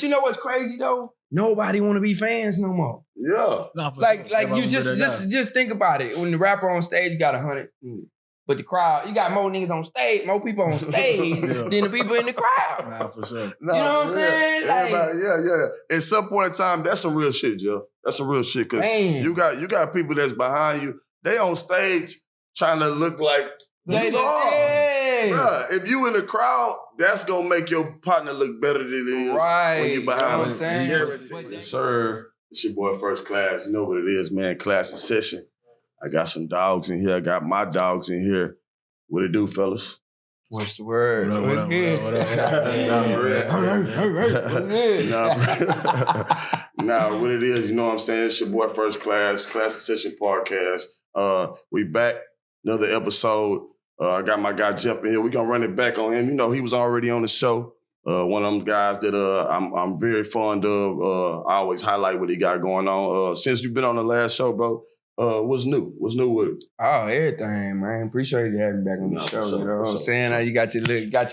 You know what's crazy though? Nobody want to be fans no more. Yeah. No, for Like sure. you just think about it. When the rapper on stage got 100, but the crowd, you got more niggas on stage, more people on stage than the people in the crowd. Nah, for sure. Nah, You know what I'm saying? Like, everybody, yeah. At some point in time, that's some real shit, Jeff. That's some real shit. Cause man. you got people that's behind you. They on stage trying to look like They star. yeah. Bruh, if you in the crowd, that's gonna make your partner look better than it is when you behind. You know what I'm saying? Yes, sir. It's your boy First Class. You know what it is, man. Klass N Session. I got some dogs in here. I got my dogs in here. What it do, fellas? What's the word? What up? Nah, what it is, you know what I'm saying? It's your boy First Class, Klass N Session podcast. We back, another episode. I got my guy Jeff in here. We're gonna run it back on him. You know, he was already on the show. One of them guys that I'm very fond of. I always highlight what he got going on. Since you've been on the last show, bro, what's new? What's new with it? Oh, everything, man. Appreciate you having me back on the show. Sure, you know what I'm sure, saying? Now you got your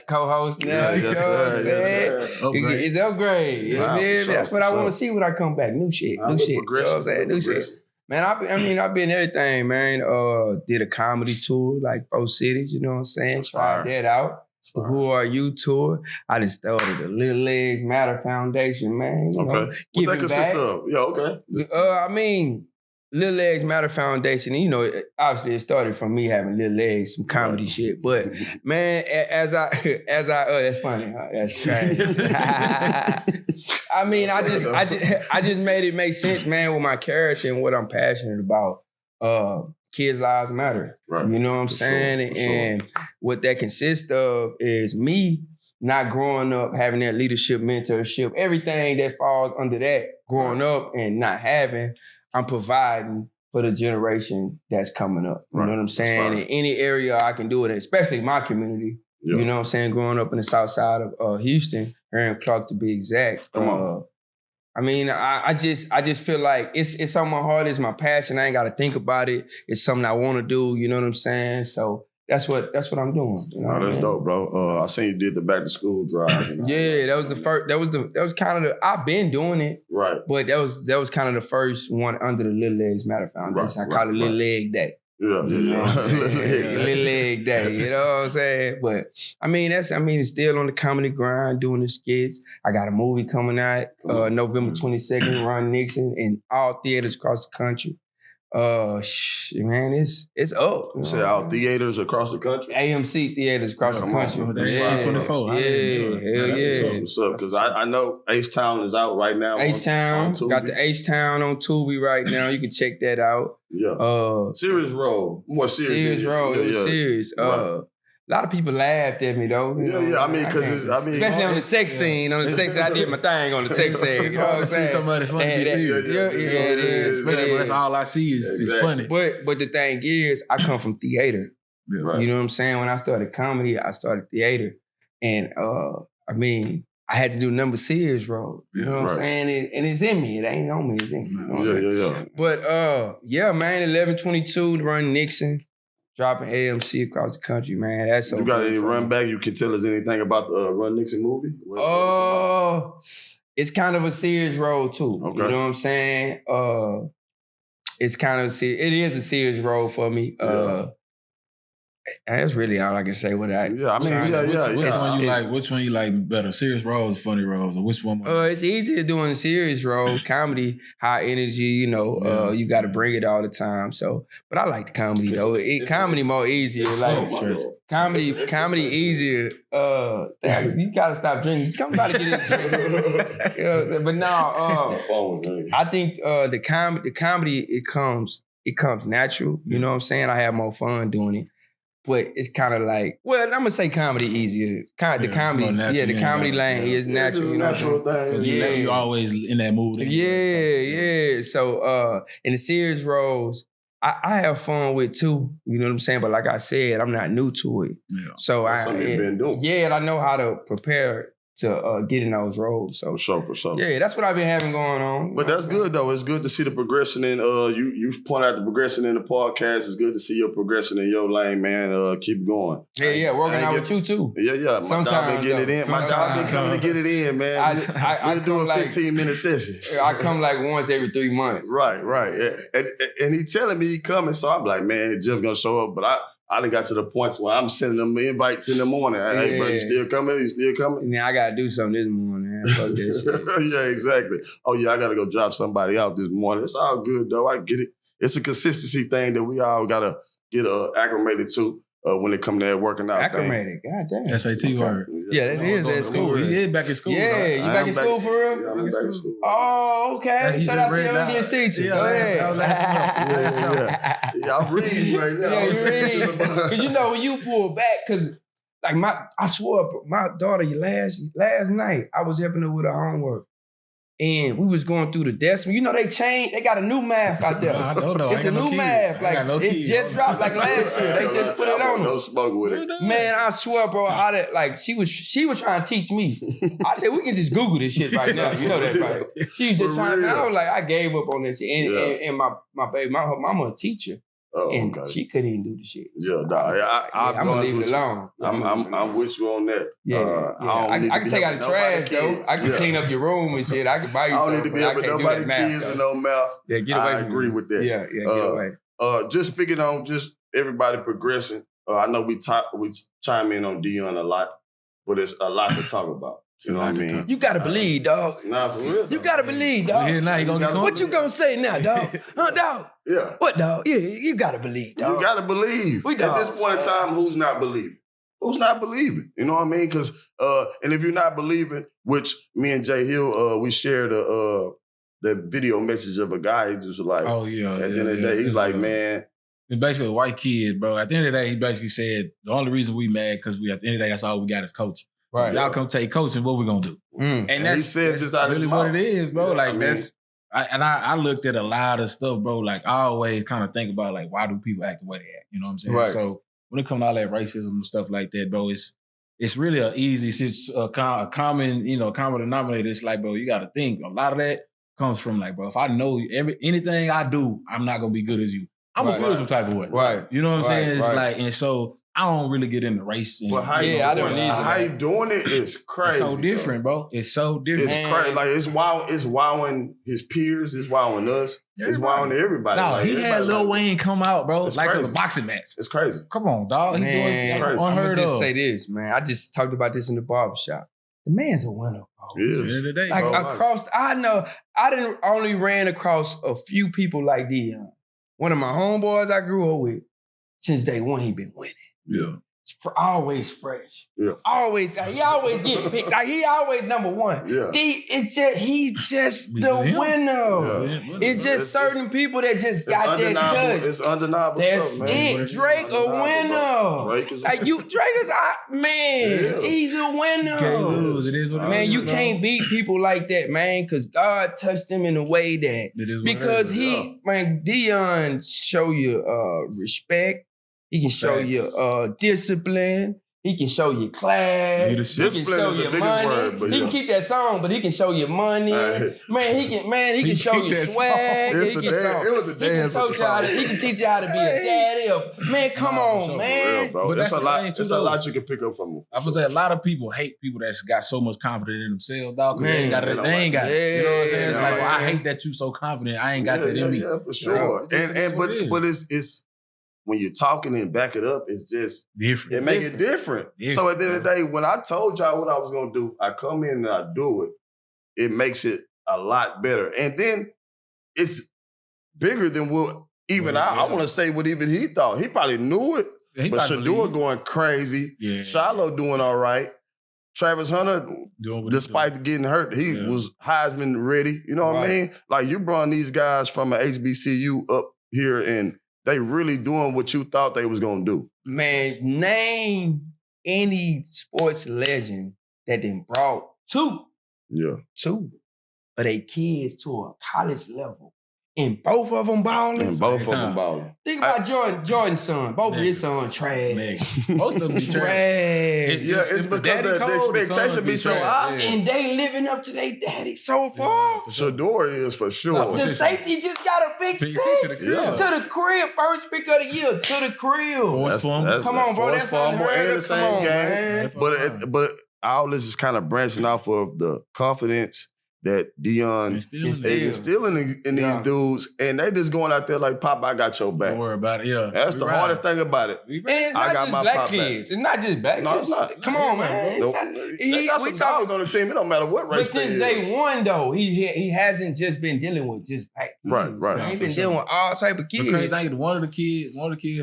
co-host now. Yeah, you know yes, what I'm sir, saying? yes, sir. Upgrade. It's upgrade. You know what I mean? That's what I want to see when I come back. New shit. New shit. You know what I'm saying? New shit. Man, I've been everything, man. Did a comedy tour, like 4 cities, you know what I'm saying? Tried that out. The Who Are You tour. I just started the Little Legs Matter Foundation, man. You know, What that consists of? Yeah, okay. Little Legs Matter Foundation, you know, obviously it started from me having little legs, some comedy shit. But man, as I that's funny, huh? That's crazy. I mean, I just made it make sense, man, with my character and what I'm passionate about. Kids' lives matter. Right. You know what I'm saying? And what that consists of is me not growing up, having that leadership, mentorship, everything that falls under that, growing up and not having, I'm providing for the generation that's coming up. You know what I'm saying? In any area I can do it, especially my community. Yeah. You know what I'm saying? Growing up in the south side of Houston, here in Clark to be exact. I mean, I just feel like it's on my heart, it's my passion. I ain't gotta think about it. It's something I wanna do, you know what I'm saying? So that's what I'm doing. You know that's dope, bro. I seen you did the back to school drive. Yeah, that was the first. That was kind of the. I've been doing it, right? But that was kind of the first one under the Little Legs Matter Foundation. I call it Little Leg Day. Yeah. Little Leg Day. You know what I'm saying? But it's still on the comedy grind, doing the skits. I got a movie coming out November 22nd. Ron Nixon in all theaters across the country. Man, it's up. You said all theaters across the country? AMC theaters across the country. That's 24. Yeah. What's up? Because I know H-Town is out right now. H-Town. Got the H-Town on Tubi right now. You can check that out. Yeah. Serious role. More serious. Serious role. It was serious. Right. A lot of people laughed at me though. Yeah. I mean, especially on the sex scene. On the sex scene, I did my thing on the sex scene. You know what I'm saying? Somebody funny. It is. That's all I see is funny. But the thing is, I come from theater. Yeah, right. You know what I'm saying? When I started comedy, I started theater, and I had to do number serious role. You know what I'm saying? And it's in me. It ain't on me. It's in me. You know what I'm saying? But man, 11/22 to Run Nixon. Dropping AMC across the country, man. That's so. You got any run back? You can tell us anything about the Run Nixon movie? It's kind of a serious role too. Okay. You know what I'm saying? It's kind of it is a serious role for me. That's really all I can say with that. Which one you like better? Serious roles, funny roles, or which one? It's easier doing a serious role. Comedy, high energy. You know, you got to bring it all the time. So, but I like the comedy though. Comedy more easier. Comedy easier. You gotta stop drinking. Somebody get it. But now, I think the comedy it comes natural. You know what I'm saying? I have more fun doing it. But it's kind of like, well, I'm gonna say comedy easier. The comedy lane is natural. You know what I'm saying? Because you always in that mood. Yeah. So in the serious roles, I have fun with too. You know what I'm saying? But like I said, I'm not new to it. Yeah. So that's something you've been doing. Yeah, and I know how to prepare to get in those roles. So For sure. Yeah, that's what I've been having going on. But that's good though. It's good to see the progression in you point out the progression in the podcast. It's good to see your progression in your lane, man. Keep going. Yeah, working out with you too. Yeah. My dog been getting it in. My dog been coming to get it in, man. I do a 15-minute session. I come like once every 3 months. Right. And he telling me he coming, so I'm like, man, Jeff's gonna show up. But I done got to the points where I'm sending them invites in the morning. Hey, bro, you still coming? You still coming? Yeah, I gotta do something this morning. Man. Fuck that shit. Yeah, exactly. Oh yeah, I gotta go drop somebody out this morning. It's all good though. I get it. It's a consistency thing that we all gotta get acclimated to when it comes to that working out. Acclimated, goddamn. SAT word. Yeah, that is at school. He is back in school. Yeah, right? you back in school for real? Yeah, I'm back in school. Oh, okay. Shout out to your English teacher. Yeah, Go ahead. Yeah, I'm reading right now. Yeah, you reading. Because you know when you pull back, because like I swore my daughter last night, I was helping her with her homework. And we was going through the decimal. You know they got a new math out there. I don't know. It's a new math. Like it just dropped like last year. They just put it on. No smoke with it. Man, I swear, bro. She was trying to teach me. I said we can just Google this shit right now. You know that, right? She was just trying. I was like, I gave up on this. And my baby, my mama a teacher. Oh, and okay. she couldn't even do the shit. Yeah, I'm gonna leave it alone. I'm with you on that. Yeah, I can take out the trash though. I can clean up your room and shit. I can buy you something. I don't need to be helping nobody kids and no mouth. Yeah, get away. I agree with that. Yeah, get away. Just speaking on just everybody progressing. I know we chime in on Dion a lot, but it's a lot to talk about. You know what I mean? You gotta believe, dog. Nah, for real. You gotta believe, dog. Now he gonna what you gonna say now, dog? Huh, dog? Yeah. What, dog? Yeah, you gotta believe, dog. You gotta believe. At this point in time, who's not believing? Who's not believing? You know what I mean? Because and if you're not believing, which me and Jay Hill, we shared the video message of a guy. He just was like, oh yeah. At the end of the day, he's like, man. It's basically a white kid, bro. At the end of the day, he basically said the only reason we mad because at the end of the day, that's all we got is coaching. So right. If y'all come take coaching, what we gonna do? And he says just out of really his what mouth. it is, bro. Yeah, like I looked at a lot of stuff, bro. Like I always kind of think about like why do people act the way they act? You know what I'm saying? Right. So when it comes to all that racism and stuff like that, bro, it's really a easy, a common denominator. It's like, bro, you got to think a lot of that comes from like, bro, if I know anything I do, I'm not gonna be good as you. I'm gonna feel some type of way. Right. You know what I'm saying? It's like, and so I don't really get into race. But how you doing it is crazy. It's so different, bro. It's so different. It's crazy. Like it's wowing his peers. It's wowing us. It's wowing everybody. No, like, he had Lil Wayne come out, bro, like a boxing match. It's crazy. Come on, dog. He doing unheard of. I'm gonna just say this, man. I just talked about this in the barbershop. The man's a winner, bro. He is. At the end of the day, like bro. across, I didn't only ran across a few people like Dion. One of my homeboys I grew up with, since day one, he been winning. Yeah. Always fresh. Yeah. He always get picked. Like he always number one. Yeah. He's just the winner. Yeah. It's just certain people that just got that touch. It's undeniable That's stuff, man. it. Drake a winner. Drake is man. He's a winner. Can't lose. It is what it is. Man, you can't beat people like that, man, because God touched them in a way that because Dion show you respect. He can show you discipline. He can show you class. He can show you money. He can keep that song, but he can show you money. He can show you swag. It was a dance. He can teach you how to be a daddy. Man, come on, man. Real, bro. But it's a lot. It's a lot you can pick up from him. I would say a lot of people hate people that's got so much confidence in themselves, dog. Because they ain't got it. You know what I'm saying? It's like, I hate that you so confident. I ain't got that in me. Yeah, for sure. But it's. When you're talking and back it up, it's just different. It make it different. So at the end of the day, when I told y'all what I was gonna do, I come in and I do it. It makes it a lot better, and then it's bigger than what even I want to say what even he thought. He probably knew it, but Shadua going crazy. Yeah. Shiloh doing all right. Travis Hunter, despite getting hurt, he was Heisman ready. You know what I mean? Like you brought these guys from an HBCU up here and they really doing what you thought they was gonna do. Man, name any sports legend that then brought two of their kids to a college level and both of them balling. And both of them balling. Think about Jordan's son. Both of his sons trash. Most of them be trash. It's because the expectation be so high. And they living up to their daddy so far. Shador is for sure. The safety just got a big 6 to the crib. First pick of the year to the crib. Come on, bro. That's fumble and the same game. But all this is kind of branching off of the confidence that Dion is instilling in these dudes, and they just going out there like, Pop, I got your back. Don't worry about it, yeah. That's the hardest thing about it. And it's not just black kids. It's not just black kids. No, it's not. Come on, man. They got some dogs on the team. It don't matter what race they is. But since day one, though, he hasn't just been dealing with just black kids. Right. He's been dealing with all type of kids. The crazy thing is one of the kids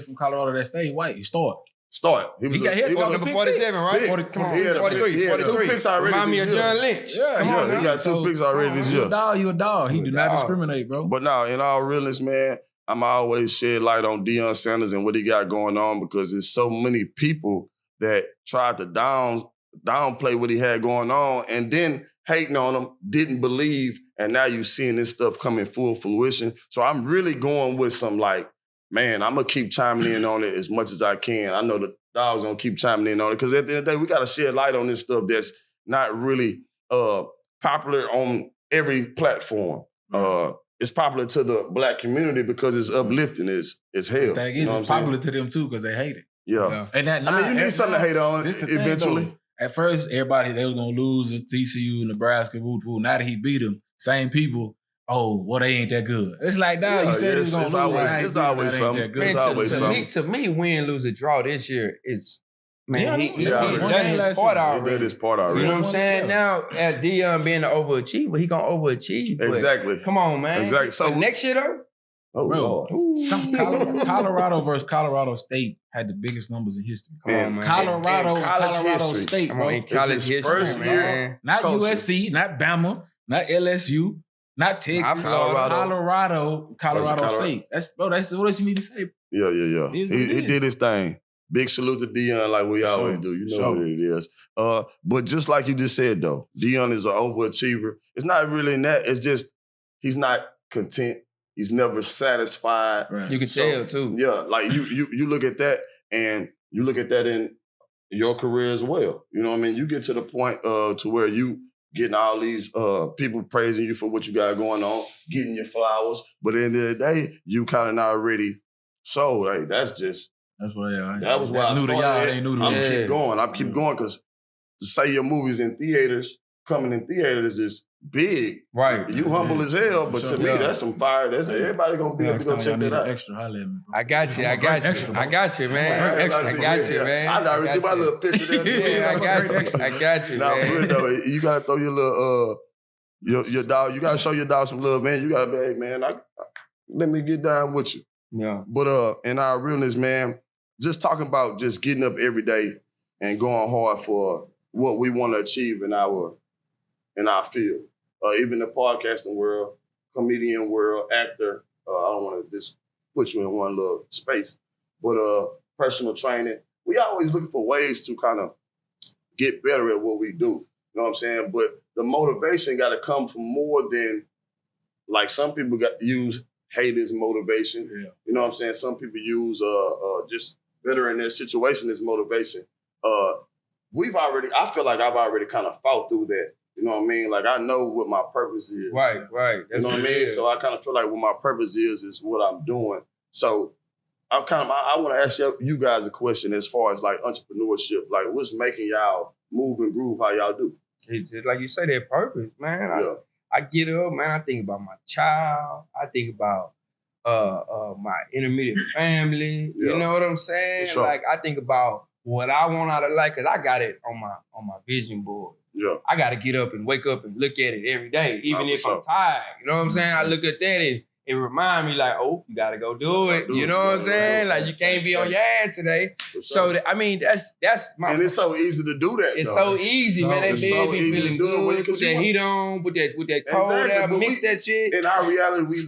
from Colorado that stayed white, he started. He got number 47, right? 43. 2 picks already. Remind me of John Lynch. Come on, he got 2 picks already this year. You a dog. He do not discriminate, bro. But now, in all realness, man, I'm always shed light on Deion Sanders and what he got going on because there's so many people that tried to downplay what he had going on and then hating on him, didn't believe, and now you seeing this stuff come in full fruition. So I'm really going with some man, I'm going to keep chiming in on it as much as I can. I know the dogs going to keep chiming in on it because at the end of the day, we got to shed light on this stuff that's not really popular on every platform. It's popular to the black community because it's uplifting as hell. The thing is, it's popular to them too because they hate it. Yeah. And you need something to hate on eventually. Thing, at first, everybody, they was going to lose at TCU, Nebraska, woo. Now that he beat them, same people, they ain't that good. It's like, you said it was going to lose. It's always something. To me, win, lose, or draw this year is, man, he did his part already. You know what I'm saying? Now, at Dion being an overachiever, he going to overachieve. Exactly. Come on, man. Exactly. So next year, though? Oh, bro. Colorado versus Colorado State had the biggest numbers in history. Come on, man. Colorado State, bro. In college history, first year. Not USC, not Bama, not LSU, not Texas. Colorado State. That's what else you need to say. Yeah. He did his thing. Big salute to Dion like we always do. You know what it is. But just like you just said, though, Dion is an overachiever. It's not really in that. It's just he's not content. He's never satisfied. Right. You can tell, too. Yeah, like you look at that, and you look at that in your career as well. You know what I mean? You get to the point to where you getting all these people praising you for what you got going on, getting your flowers, but at the end of the day, you kind of not already sold. Hey, that was why I started. I'm keep going. I keep going because to say your movies in theaters, coming in theaters is big. Right. You humble as hell, but to me, that's some fire. That's everybody gonna be able to go check that out. Extra, I got you, man. I got you, man. I already do my little picture there too. Yeah, I got you, man. Now, though, you gotta throw your little your dog. You gotta show your dog some love, man. You gotta be, hey, man, let me get down with you. Yeah. But in our realness, man, just talking about just getting up every day and going hard for what we want to achieve in our field. Even the podcasting world, comedian world, actor. I don't want to just put you in one little space. But personal training, we always looking for ways to kind of get better at what we do. You know what I'm saying? But the motivation got to come from more than, like some people use hate as motivation. Yeah. You know what I'm saying? Some people use just better in their situation as motivation. I feel like I've already kind of fought through that. You know what I mean? Like, I know what my purpose is. Right. That's you know what I mean? So I kind of feel like what my purpose is what I'm doing. So I want to ask you guys a question as far as, like, entrepreneurship. Like, what's making y'all move and groove how y'all do? It's just like you say, that purpose, man. I get up, man. I think about my child. I think about my intermediate family. You know what I'm saying? Sure. Like, I think about what I want out of life, because I got it on my vision board. Yeah. I got to get up and wake up and look at it every day, even if I'm tired. You know what I'm saying? I look at that and it remind me like, you got to go do it. You know what I'm saying? Like, you can't be on your ass today. So, that's my... And it's so easy to do that, It's so easy, man. That bed be feeling good. Put that heat on, with that cold out, mix that shit. In our reality, we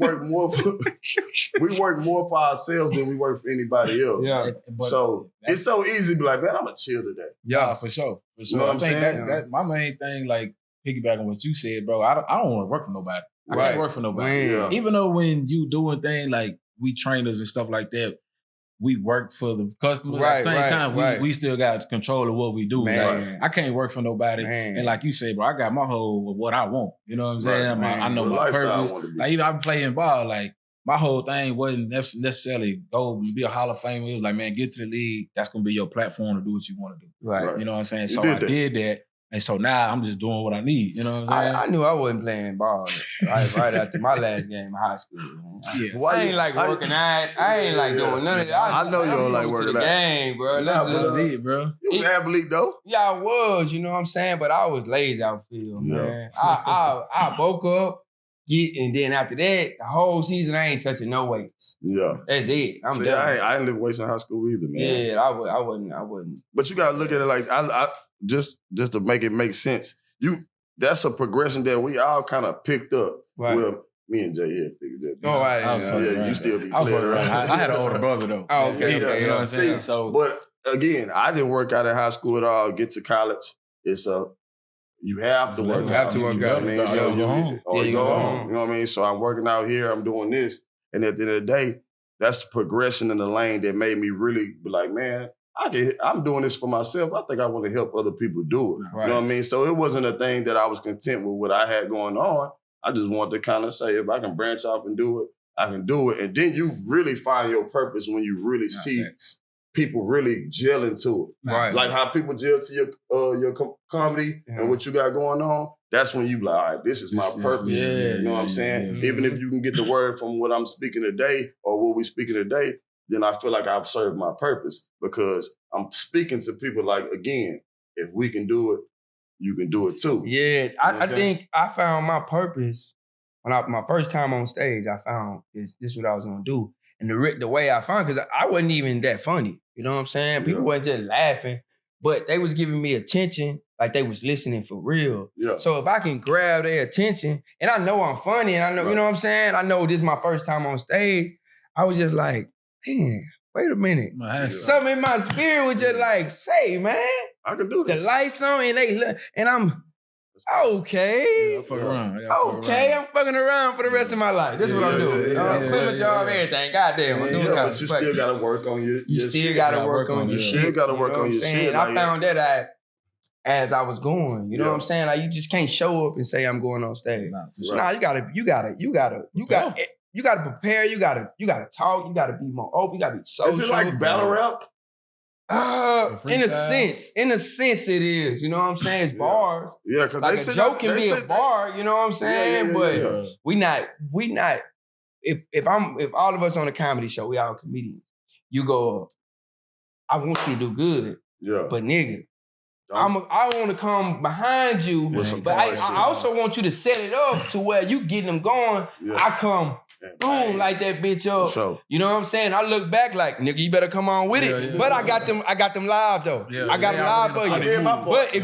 work more for ourselves than we work for anybody else. Yeah. So, it's so easy to be like, man, I'm going to chill today. Yeah, for sure. You know what I'm saying? That my main thing, like, piggyback on what you said, bro. I don't want to work for nobody. I can't work for nobody. Yeah. Even though when you doing things like we trainers and stuff like that, we work for the customers. At the same time, we still got control of what we do. Like, I can't work for nobody. And like you say, bro, I got my whole of what I want. You know what I'm saying? I know my purpose. Like even I playing ball, like my whole thing wasn't necessarily go and be a Hall of Famer. It was like, man, get to the league. That's gonna be your platform to do what you want to do. Right. You know what I'm saying? So I did that. And so now I'm just doing what I need. You know what I'm saying? I knew I wasn't playing ball right after my last game in high school. Yeah. Well, I ain't like working out. I ain't like doing none of that. I know you don't like working out. Game, bro. Bro. You was an athlete, though? Yeah, I was. You know what I'm saying? But I was lazy outfield, man. I woke up, and then after that, the whole season, I ain't touching no weights. Yeah. That's it. I'm done. I didn't lift weights in high school either, man. Yeah, I wouldn't. But you got to look at it like, just to make it make sense. That's a progression that we all kind of picked up. Right. Well, me and Jay here figured that. Oh, right. You still be playing around. I had an older brother though. Oh, okay. You know what I'm saying? So, but again, I didn't work out in high school at all. Get to college, it's you have to work. You have to work out. You go home. You go home. You know what I mean? So I'm working out here. I'm doing this, and at the end of the day, that's the progression in the lane that made me really be like, man, I'm doing this for myself. I think I want to help other people do it. Right. You know what I mean? So it wasn't a thing that I was content with what I had going on. I just wanted to kind of say, if I can branch off and do it, I can do it. And then you really find your purpose when you really see people really gel into it. Right. Like how people gel to your comedy and what you got going on. That's when you be like, all right, this is my purpose. You know what I'm saying? Even if you can get the word from what I'm speaking today or what we speaking today, then I feel like I've served my purpose because I'm speaking to people like, again, if we can do it, you can do it too. Yeah, I think I found my purpose when my first time on stage. I found this what I was gonna do, and the way I found, because I wasn't even that funny. You know what I'm saying? People weren't just laughing, but they was giving me attention, like they was listening for real. Yeah. So if I can grab their attention, and I know I'm funny, and I know you know what I'm saying. I know this is my first time on stage. I was just like, man, wait a minute. Something in my spirit was just like, say, man, I can do this. The lights on and they look, and I'm okay. I'm fucking around for the rest of my life. That's what I'm doing. Quit my job, everything. Goddamn. But you still gotta work on your You still gotta work on your shit. You still gotta work on your shit. I found that out as I was going. You know what I'm saying? Like you just can't show up and say I'm going on stage. Nah, you gotta prepare. You gotta talk. You gotta be more open. You gotta be social. Is it like battle rap? In a sense, it is. You know what I'm saying? It's bars. Yeah, because like a joke can be a bar. You know what I'm saying? But we not. If all of us on a comedy show, we all comedians. You go, I want you to do good. Yeah. But nigga, I want to come behind you, but I also want you to set it up to where you getting them going. Yeah. I come. Boom, like that bitch up. Sure. You know what I'm saying? I look back like, nigga, you better come on with it. But I got them live though. Yeah, I got them live for you. But if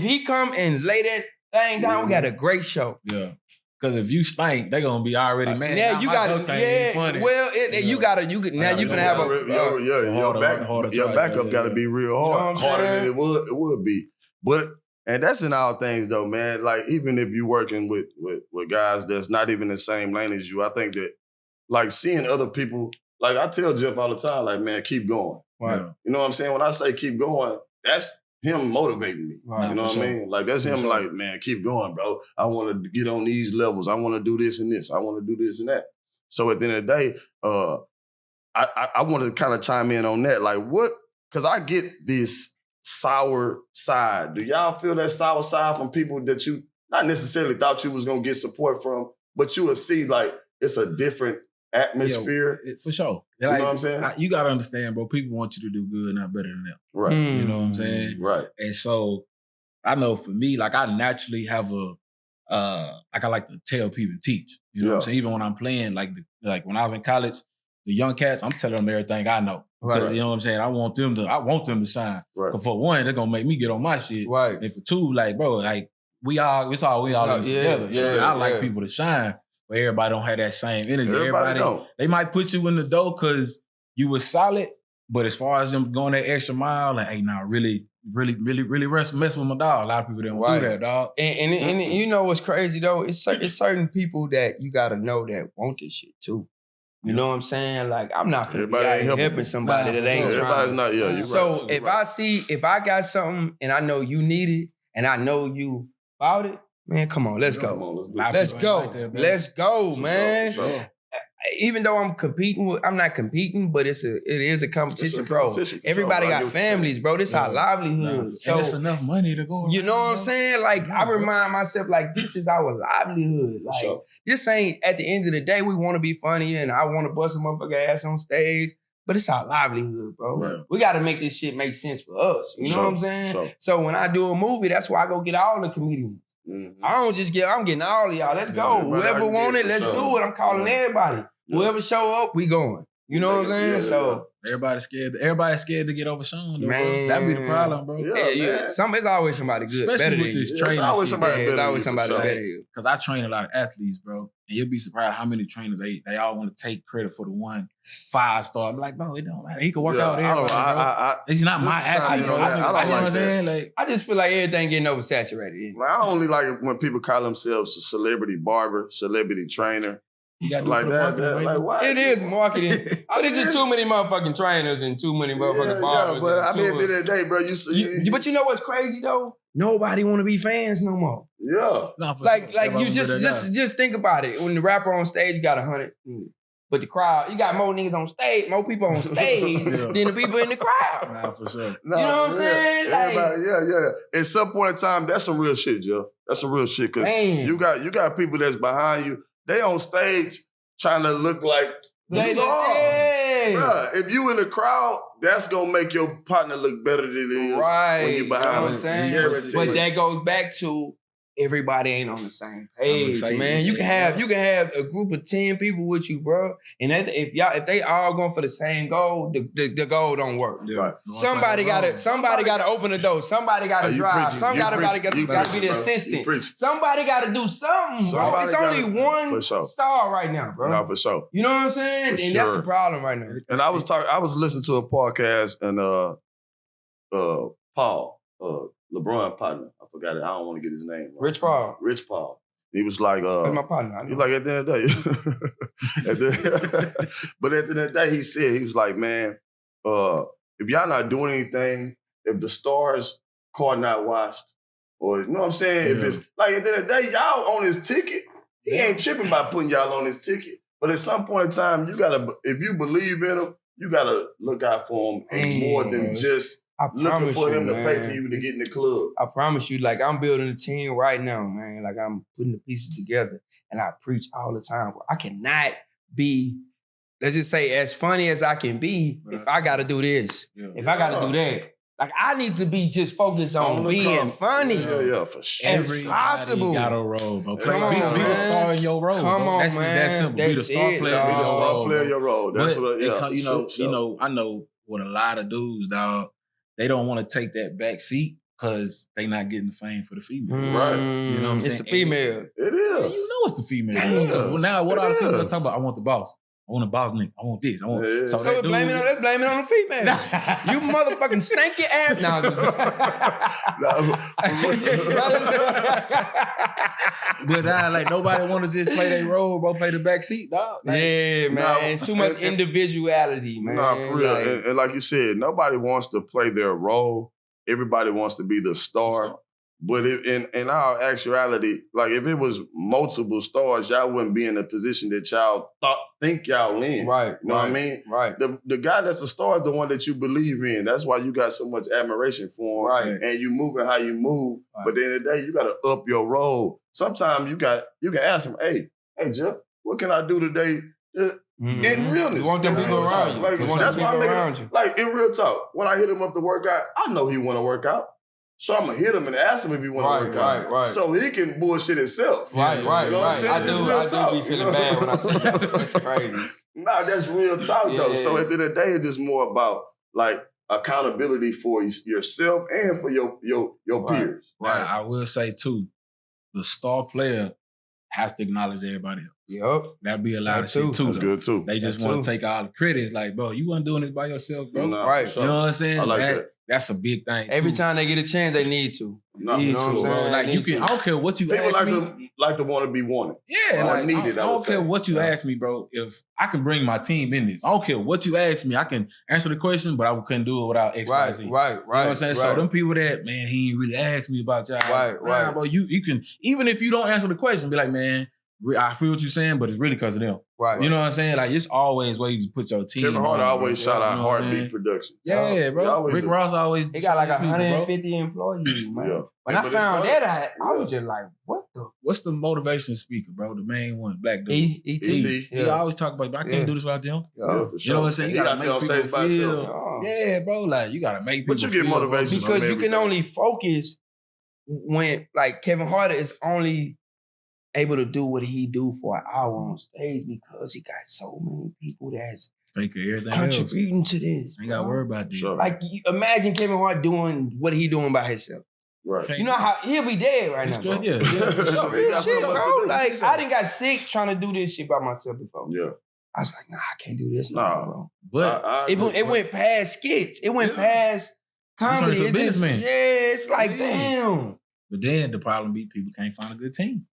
he come and lay that thing down, we got a great show. Yeah. Because if you stink, they gonna be already mad. Yeah, you gotta. Yeah, well, you can have your backup gotta be real hard, harder than it would be. But and that's in all things though, man. Like even if you're working with guys that's not even in the same lane as you, I think that like seeing other people, like I tell Jeff all the time, like man, keep going. Right. You know what I'm saying? When I say keep going, that's him motivating me. Right, you know what I mean? Like that's him like, man, keep going, bro. I want to get on these levels. I want to do this and this. I want to do this and that. So at the end of the day, I want to kind of chime in on that. Like what, because I get this sour side. Do y'all feel that sour side from people that you not necessarily thought you was going to get support from, but you will see like it's a different atmosphere? For sure. You know what I'm saying? You got to understand, bro, people want you to do good, not better than them. Right. You know what I'm saying? Right. And so I know for me, like I naturally have like I like to tell people and teach. You know what I'm saying? Even when I'm playing, like when I was in college, the young cats, I'm telling them everything I know. Because you know what I'm saying? I want them to shine. Right. Because for one, they're gonna make me get on my shit. Right. And for two, like, bro, like we all in this together. I like people to shine, but everybody don't have that same energy. Everybody they might put you in the door because you was solid, but as far as them going that extra mile, like, hey, nah, really really mess with my dog. A lot of people didn't do that, dog. And you know what's crazy though? It's certain people that you gotta know that want this shit too. You know what I'm saying? Like I'm not gonna be out here helping somebody that ain't trying. Everybody's not. Yeah, you So right. if I got something and I know you need it and I know you about it, man, come on, let's go. Let's go, man. Sure. Even though I'm not competing, but it is a competition, bro. Everybody got families, bro. This our livelihood. So and it's enough money to go. You know what I'm saying? Like I remind myself, like this is our livelihood. Like this ain't at the end of the day. We want to be funny, and I want to bust a motherfucker ass on stage. But it's our livelihood, bro. Right. We got to make this shit make sense for us. You know what I'm saying? So when I do a movie, that's why I go get all the comedians. Mm-hmm. I don't just I'm getting all of y'all. Let's go. Whoever want it, let's do it. I'm calling everybody. Whoever show up, we going. You know what I'm saying? So everybody's scared. Everybody's scared to get overshown. Man, that'd be the problem, bro. It's always somebody good, especially better with this than training. It's always somebody better than you. Because I train a lot of athletes, bro, and you'll be surprised how many trainers they all want to take credit for the 1 5-star. I'm like, bro, it don't matter. He can work out there. He's not my athlete, bro. I just feel like everything getting oversaturated. Like, I only like it when people call themselves a celebrity barber, celebrity trainer. You got like that. Like, why? It is marketing, but it's just too many motherfucking trainers and too many motherfucking barbers. Yeah, but I mean, at the end of the day, bro, but you know what's crazy though? Nobody want to be fans no more. Yeah, like you just think about it. When the rapper on stage got 100, but the crowd, you got more niggas on stage, more people on stage than the people in the crowd. Nah, for sure. You know what I'm saying? Like, At some point in time, that's some real shit, Joe. That's some real shit because you got people that's behind you. They on stage trying to look like the star. Bruh, if you in the crowd, that's gonna make your partner look better than it is when you behind. You know what I'm saying? But that goes back to everybody ain't on the same page, man. You can have a group of 10 people with you, bro. And if they all going for the same goal, the goal don't work. Yeah. Somebody gotta open the door. Somebody gotta drive. Somebody gotta be the assistant. Somebody gotta do something, bro. It's only one star right now, bro. No, for sure. You know what I'm saying? And that's the problem right now. And I was listening to a podcast and Paul, LeBron partner. I forgot it. I don't want to get his name. Rich Paul. He was like, that's my partner. He's like, at the end of the day. But at the end of the day, he was like, man, if y'all not doing anything, if the stars card not washed, or you know what I'm saying? If it's like at the end of the day, y'all on his ticket, he ain't tripping by putting y'all on his ticket. But at some point in time, if you believe in him, you gotta look out for him more than just looking for him to pay for you to get in the club. I promise you, like I'm building a team right now, man. Like I'm putting the pieces together, and I preach all the time. I cannot be, let's just say, as funny as I can be if I got to do this. If I got to do that. Like I need to be just focused on being funny. Yeah, for sure. As possible. Got a role, bro. Come on, be the star in your role. Come on, that's man. That's simple. Be the star player. Be the star player in your role. That's what. You know. I know with a lot of dudes, dog. They don't want to take that back seat because they not getting the fame for the female. Right. You know what I'm saying? It's the female. It is. You know it's the female. Well, now what all the females talking about? I want the boss. I want a boss nigga. I want this. I want. Yeah. So let's blame it on the female. You motherfucking stank your ass now. But like nobody want to just play their role, bro. Play the back seat, dog. Like, yeah, man. It's too much individuality, man. Nah, for real. And like you said, nobody wants to play their role. Everybody wants to be the star. But in our actuality, like if it was multiple stars, y'all wouldn't be in the position that y'all think y'all in. Right. You know what I mean? Right. The guy that's the star is the one that you believe in. That's why you got so much admiration for him. Right. And you moving how you move. Right. But at the end of the day, you got to up your role. Sometimes you can ask him, hey, Jeff, what can I do today? In realness. You want them people around you. Like, that's why I make it, like in real talk, when I hit him up to work out, I know he want to work out. So I'm going to hit him and ask him if he want to work out. Right. So he can bullshit himself. Right. You know what I'm saying? I do be feeling bad when I say that. That's crazy. Nah, that's real talk, though. So at the end of the day, it's just more about, like, accountability for yourself and for your peers. Right. I will say, too, the star player has to acknowledge everybody else. Yup. That'd be a lot of That too. shit too. That's though. good too. They just That want too. to take all the credit. It's like, bro, you wasn't doing this by yourself, bro. Nah, Right. for sure. You know what I'm saying? I like that. That's a big thing. Every too. time they get a chance, they need to. No, Need you know what I'm to, bro. saying? Like you Need can, to. I don't care what you People ask me. like to want to be wanted. Yeah, Or like, needed, I I would don't care say. what you ask me, bro. If I can bring my team in this, I don't care what you ask me. I can answer the question, but I couldn't do it without X, Y, Z. Right. You know what I'm saying? So them people that, man, he ain't really asked me about y'all. Right. Bro, you can, even if you don't answer the question, be like, man, I feel what you're saying, but it's really because of them. Right. You know what I'm saying? Like, it's always ways to put your team Kevin Hart on, always bro. shout out You know what I Heartbeat mean? Production. Yeah, He bro. always Rick do. Ross always. He got like people, bro. 150 employees, man. Yeah. When Yeah, I but found it's that, I was just like, what the? What's the motivation speaker, bro? The main one, black dude. E.T. E.T. He always talk about, but I can't Yeah. do this without them. Yeah, for sure. You know what I'm saying? And You he gotta out there on make stage people by feel. himself. Oh. Yeah, bro. Like, you gotta make people But you get feel, motivation bro. Because you can only focus when, like, Kevin Hart is only able to do what he do for an hour on stage because he got so many people that's Think of everything else. contributing to this. Ain't gotta bro. worry about this. Sure. Like, imagine Kevin Hart doing what he doing by himself. Right. You know how he'll be dead right now, bro. Yeah, for sure. He got so Shit, much to bro. do. Like, I done got sick trying to do this shit by myself before. Yeah. I was like, nah, I can't do this Nah. no more, bro. But It went past skits. It went past comedy. into a It just, businessman. yeah, it's like, Yeah. damn. But then the problem be people can't find a good team.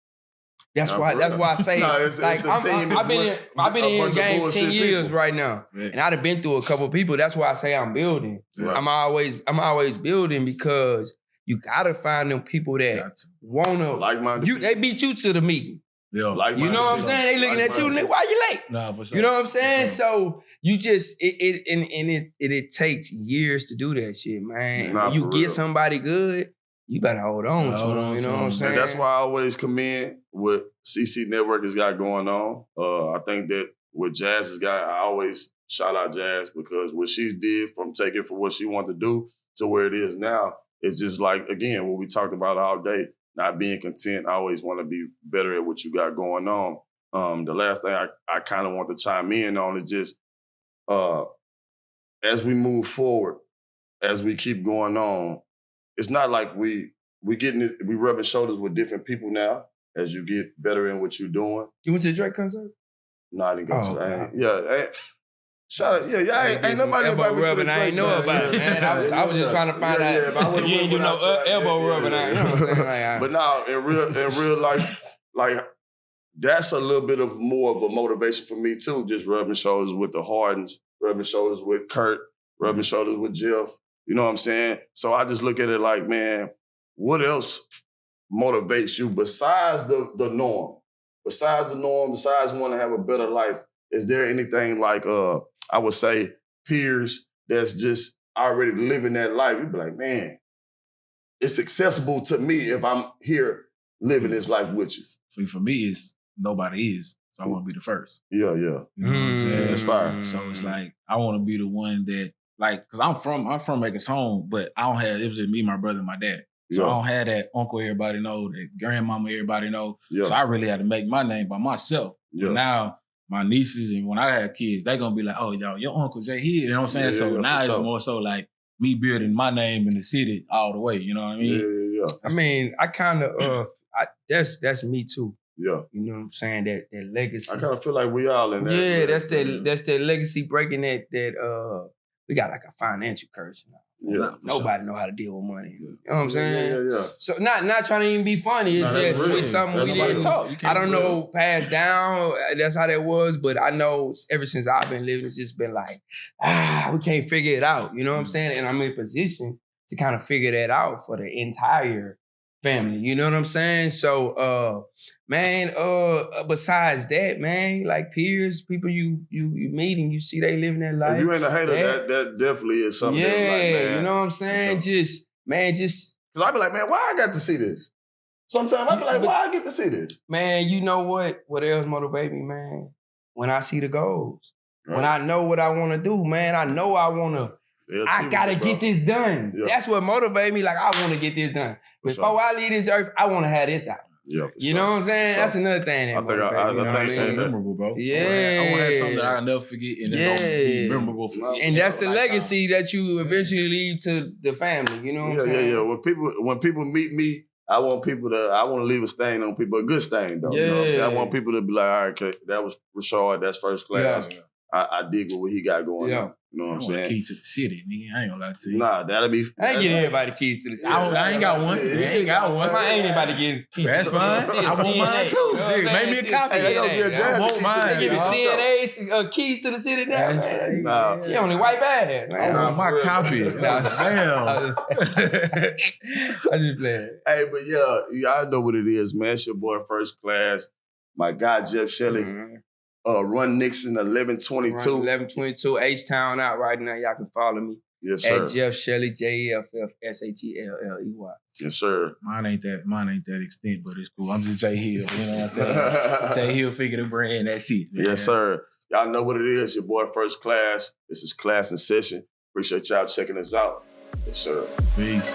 That's Nah, why. for That's real. why I say, Nah, it's like, the team is I've been in a the bunch of game bullshit 10 years people. right now, Yeah. and I've been through a couple people. That's why I say I'm building. Right. I'm always building because you gotta find them people that Got to. wanna. Like-minded You, they beat you to the meeting. Yeah. Like-minded You know what I'm people. saying? They looking at you, Like-minded. nigga, why you late? Nah, for sure. You know what I'm saying? For sure. So you just it takes years to do that shit, man. Nah, When you for get real. somebody good, you better hold on to Hold them. on You to know what I'm them. saying? And that's why I always commend what CC Network has got going on. I think that what Jazz has got, I always shout out Jazz because what she did from taking from what she wanted to do to where it is now, it's just like, again, what we talked about all day, not being content. I always want to be better at what you got going on. The last thing I kind of want to chime in on is just as we move forward, as we keep going on, it's not like we rubbing shoulders with different people now as you get better in what you're doing. You went to the Drake concert? No, I didn't go Oh, to that. wow. Shout out. Yeah, ain't nobody elbow invited me to rubbing. the I Drake ain't know concert. about it, man. I was just trying to find out. but I would've You went ain't do no without you. elbow Yeah, rubbing. yeah. You know what I'm saying? Like, But now, in real life, like that's a little bit of more of a motivation for me too. Just rubbing shoulders with the Hardens, rubbing shoulders with Kurt, rubbing shoulders with Jeff. You know what I'm saying? So I just look at it like, man, what else motivates you besides the norm? Besides the norm, besides wanting to have a better life, is there anything like I would say peers that's just already living that life? You'd be like, man, it's accessible to me if I'm here living this life with you. For me, it's nobody is. So I want to be the first. Yeah. You know what I'm saying? That's fire. So it's like, I want to be the one that, like, because I'm from Macon's home, but I don't have, it was just me, my brother, and my dad. So Yeah. I don't have that uncle everybody know, that grandmama everybody know. Yeah. So I really had to make my name by myself. Yeah. But now my nieces and when I have kids, they gonna be like, oh, yo, your Uncle Jay here. You know what I'm saying? Yeah, So yeah, now for it's sure. more so like me building my name in the city all the way. You know what I mean? Yeah. I mean, I kind of that's me too. Yeah. You know what I'm saying? That legacy. I kind of feel like we all in that. Yeah, that's that legacy breaking that we got like a financial curse now. Yeah. Nobody know how to deal with money. You know what I'm saying? Yeah. So not trying to even be funny. It's No, that's just real. it's something That's we nobody didn't talk. You can't I don't be real. know passed down. That's how that was, but I know ever since I've been living, it's just been like, we can't figure it out. You know what I'm saying? And I'm in a position to kind of figure that out for the entire family. You know what I'm saying? So, man, besides that, man, like peers, people you meet and you see they living their life. If you ain't a hater, that definitely is something. Yeah, that, like, man, you know what I'm saying? So- Just Because I be like, man, why I got to see this? Sometimes I be like, why I get to see this? man, you know what? What else motivate me, man? When I see the goals. When Right. I know what I want to do, man, I know I want to. Yeah, I too, gotta bro. get this done. Yeah. That's what motivates me. Like, I want to get this done. For Before sure. I leave this earth, I want to have this out. Yeah, for You sure. know what I'm saying? For That's sure. another thing that I think I- motivates me, I you know what think I so. mean? Memorable, bro. Yeah. I want to have something that I'll never forget and it's gonna be Yeah. memorable for me. And that's the Lifetime. legacy that you eventually leave to the family. You know what I'm Yeah. saying? When people meet me I want to leave a stain on people, a good stain though. You know what I'm saying? I want people to be like, all right, okay, that was Rashard, that's first class. Yeah. I dig with what he got going on. You know what I'm saying? Key to the city, nigga. I ain't gonna lie to you. Nah, that'll be. I ain't getting everybody keys to the city. I ain't got one. I ain't got one. I ain't anybody getting keys. That's fine. I want mine too. Make me a copy. Hey, they gonna get I want mine. They get the CNA's keys to the city now. Nah, she only white bad. I want my copy. Damn. I just playing. Hey, but y'all know what it is, man. It's your boy First Class. My guy Jeff Shelly. Run Nixon 1122. 1122 H-Town out right now. Y'all can follow me. Yes, sir. At Jeff Shelly, JEFFSHELLEY. Yes, sir. Mine ain't that extent, but it's cool. I'm just Jay Hill. You know what I'm saying? Jay Hill figure the brand. That's it. Man. Yes, sir. Y'all know what it is. Your boy First Class. This is Klass N Session. Appreciate y'all checking us out. Yes, sir. Peace.